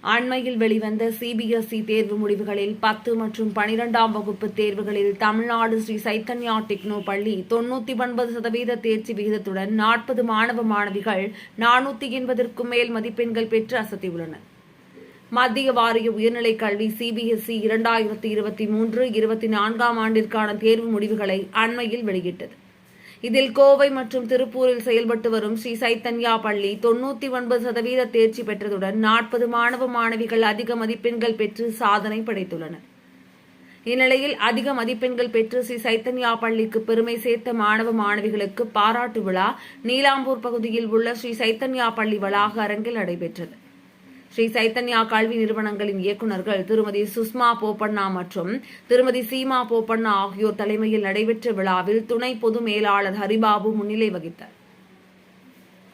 அண்மையில் வெளிவந்த சிபிஎஸ்இ தேர்வு முடிவுகளில் 10 மற்றும் 12ஆம் வகுப்பு தேர்வுகளில் தமிழ்நாடு ஸ்ரீ சைத்தன்யா டெக்னோ பள்ளி 99% தேர்ச்சி விகிதத்துடன் 40 மாணவ மாணவிகள் 480க்கும் மேல் மதிப்பெண்கள் பெற்று அசத்தியுள்ளனர். மத்திய வாரிய உயர்நிலைக் கல்வி சிபிஎஸ்இ 2023-24ஆம் ஆண்டிற்கான தேர்வு முடிவுகளை அண்மையில் வெளியிட்டது. இதில் கோவை மற்றும் திருப்பூரில் செயல்பட்டு வரும் ஸ்ரீ சைத்தன்யா பள்ளி 99% தேர்ச்சி பெற்றதுடன் 40 மாணவ மாணவிகள் அதிக மதிப்பெண்கள் பெற்று சாதனை படைத்துள்ளனர். இந்நிலையில் அதிக மதிப்பெண்கள் பெற்று ஸ்ரீ சைத்தன்யா பள்ளிக்கு பெருமை சேர்த்த மாணவ மாணவிகளுக்கு பாராட்டு விழா நீலாம்பூர் பகுதியில் உள்ள ஸ்ரீ சைத்தன்யா பள்ளி வளாக அரங்கில் நடைபெற்றது. ஸ்ரீ சைத்தன்யா கல்வி நிறுவனங்களின் இயக்குநர்கள் திருமதி சுஷ்மா போப்பண்ணா மற்றும் திருமதி சீமா போப்பண்ணா ஆகியோர் தலைமையில் நடைபெற்ற விழாவில் துணை பொது மேலாளர் ஹரிபாபு முன்னிலை வகித்தார்.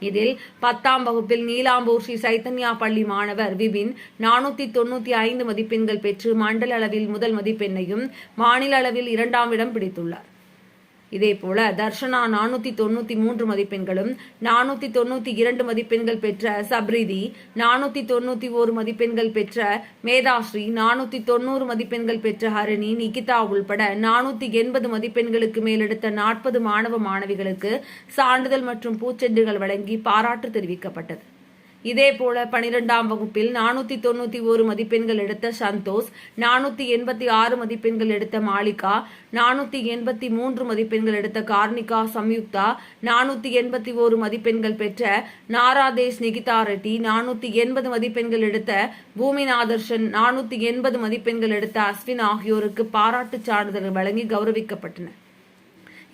இதில் 10ஆம் வகுப்பில் நீலாம்பூர் ஸ்ரீ சைத்தன்யா பள்ளி மாணவர் விபின் 495 மதிப்பெண்கள் பெற்று மண்டல அளவில் முதல் மதிப்பெண்ணையும் மாநில அளவில் 2ஆம் இடம் பிடித்துள்ளார். இதேபோல தர்ஷனா 493 மதிப்பெண்களும் 492 மதிப்பெண்கள் பெற்ற சப்ரிதி, 491 மதிப்பெண்கள் பெற்ற மேதாஸ்ரீ, 490 மதிப்பெண்கள் பெற்ற ஹரிணி, நிகிதா உள்பட 480 மதிப்பெண்களுக்கு மேலெடுத்த 40 மாணவ மாணவிகளுக்கு சான்றிதழ் மற்றும் பூச்செண்டுகள் வழங்கி பாராட்டு தெரிவிக்கப்பட்டது. இதேபோல 12ஆம் வகுப்பில் 491 மதிப்பெண்கள் எடுத்த சந்தோஷ், 486 மதிப்பெண்கள் எடுத்த மாலிகா, 483 மதிப்பெண்கள் எடுத்த கார்னிகா சம்யுக்தா, 481 மதிப்பெண்கள் பெற்ற நாராதேஷ் நிகிதா ரெட்டி, 480 மதிப்பெண்கள் எடுத்த பூமிநாதர்ஷன், 480 மதிப்பெண்கள் எடுத்த அஸ்வின் ஆகியோருக்கு பாராட்டுச் சான்றிதழ்கள் வழங்கி கௌரவிக்கப்பட்டனர்.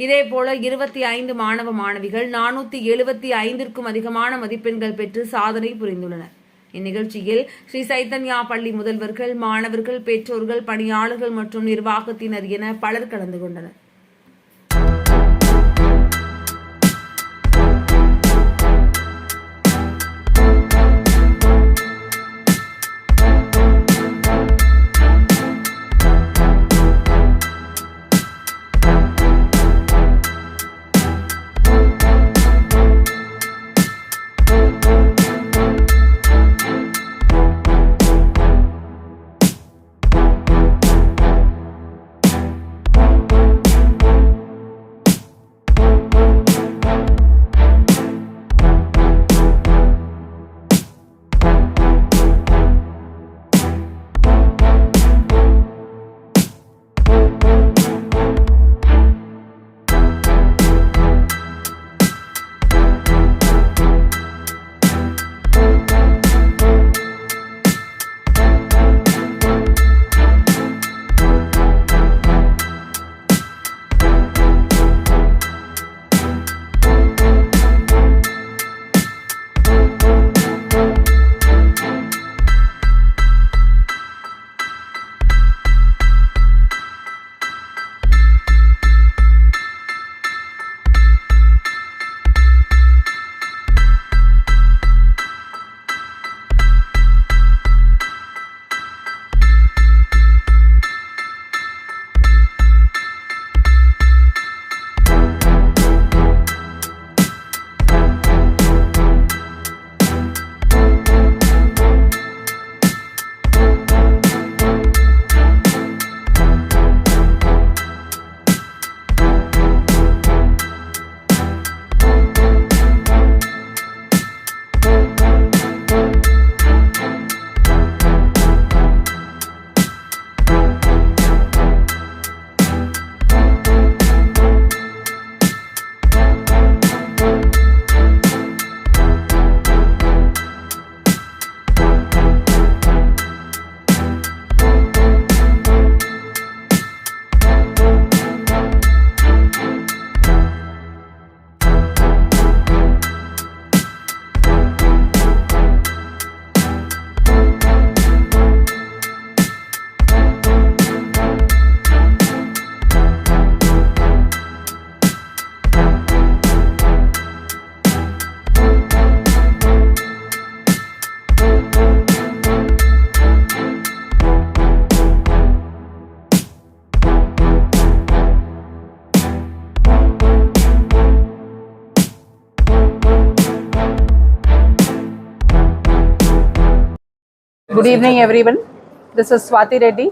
இதேபோல 25 மாணவ மாணவிகள் 475க்கும் அதிகமான மதிப்பெண்கள் பெற்று சாதனை புரிந்துள்ளனர். இந்நிகழ்ச்சியில் ஸ்ரீ சைத்தன்யா பள்ளி முதல்வர்கள், மாணவர்கள், பெற்றோர்கள், பணியாளர்கள் மற்றும் நிர்வாகத்தினர் என பலர் கலந்து கொண்டனர். Good evening, everyone. This is Swati Reddy,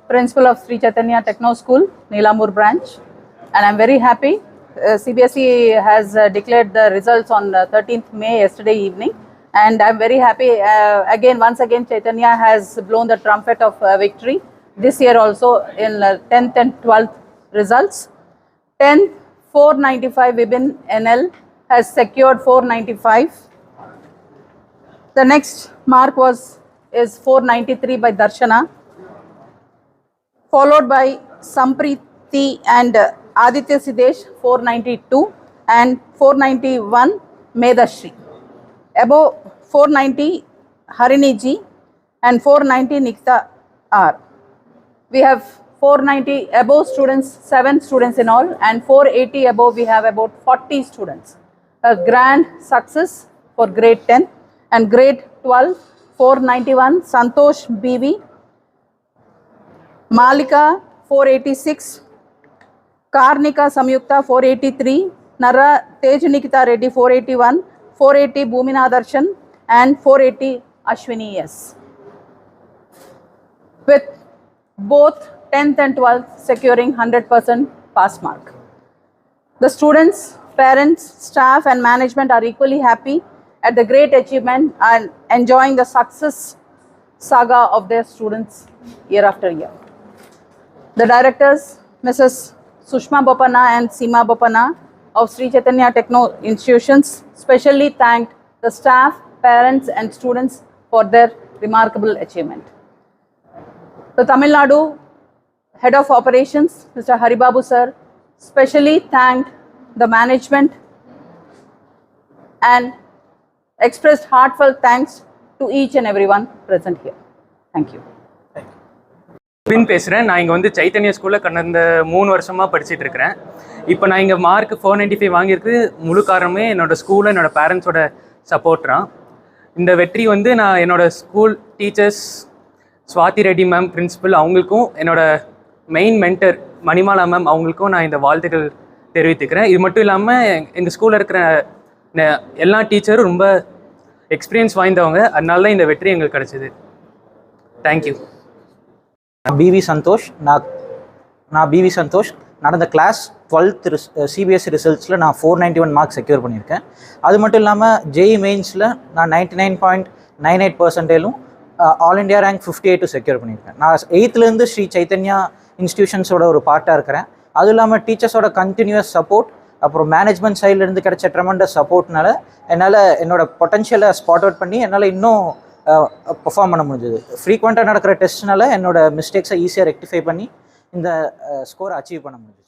Principal of Sri Chaitanya Techno School, Neelamur branch, and I'm very happy. CBSE has declared the results on 13th May yesterday evening, and I'm very happy. Once again, Chaitanya has blown the trumpet of victory this year also in 10th and 12th results. 10th 495 Vibin NL has secured 495. The next mark is 493 by Darshana, followed by Sampriti and Aditya Sidesh 492 and 491 Medashri. Above 490 Harini Ji and 490 Nikta R. We have 490 above students, 7 students in all, and 480 above we have about 40 students. A grand success for grade 10 and grade 12, 491 Santosh BV, Malika 486, Karnika Samyukta 483, Nara Tejnikita Reddy 481, 480 Bhumina Darshan and 480 Ashwini S. With both 10th and 12th securing 100% pass mark. The students, parents, staff and management are equally happy at the great achievement and enjoying the success saga of their students year after year. The directors, Mrs. Sushma Bopana and Seema Bopana of Sri Chaitanya Techno Institutions, specially thanked the staff, parents and students for their remarkable achievement. The Tamil Nadu Head of Operations, Mr. Haribabu sir, specially thanked the management and expressed heartfelt thanks to each and everyone present here. Thank you. பேசுகிறேன். நான் இங்கே வந்து சைத்தன்யா ஸ்கூலில் கடந்த 3 வருஷமாக படிச்சுட்டு இருக்கிறேன். இப்போ நான் இங்கே மார்க் 495 வாங்கியிருக்கு முழு காரணமே என்னோடய ஸ்கூலில் என்னோடய பேரண்ட்ஸோட சப்போர்ட் தான். இந்த வெற்றி வந்து நான் என்னோடய school teachers Swathi Reddy ma'am principal அவங்களுக்கும் என்னோட மெயின் மென்டர் மணிமாலா மேம் அவங்களுக்கும் நான் இந்த வாழ்த்துக்கள் தெரிவித்துக்கிறேன். இது மட்டும் இல்லாமல் எங்கள் ஸ்கூலில் இருக்கிற எல்லா டீச்சரும் ரொம்ப எக்ஸ்பீரியன்ஸ் வாய்ந்தவங்க, அதனால தான் இந்த வெற்றி எங்களுக்கு கிடச்சிது. தேங்க்யூ. பிவி சந்தோஷ். நான் பிவி சந்தோஷ். நடந்த கிளாஸ் 12th சிபிஎஸ்சி ரிசல்ட்ஸில் நான் 491 மார்க்ஸ் செக்யூர் பண்ணியிருக்கேன். அது மட்டும் இல்லாமல் ஜேஇ மெயின்ஸில் நான் 99.98% ஆல் இண்டியா ரேங்க் 58 செக்யூர் பண்ணியிருக்கேன். நான் 8th ஸ்ரீ சைத்தன்யா இன்ஸ்டியூஷன்ஸோட ஒரு பார்ட்டாக இருக்கிறேன். அதுவும் இல்லாமல் டீச்சர்ஸோட கண்டினியூஸ் சப்போர்ட், அப்புறம் மேனேஜ்மெண்ட் சைட்லேருந்து கிடைச்ச ட்ரெமெண்டஸ் சப்போர்ட்னால என்னால் என்னோட பொட்டன்ஷியலை ஸ்பாட் அவுட் பண்ணி என்னால் இன்னும் பர்ஃபார்ம் பண்ண முடிஞ்சது. ஃப்ரீக்வெண்ட்டாக நடக்கிற டெஸ்ட்னால என்னோட மிஸ்டேக்ஸை ஈஸியாக ரெக்டிஃபை பண்ணி இந்த ஸ்கோரை அச்சீவ் பண்ண முடிஞ்சது.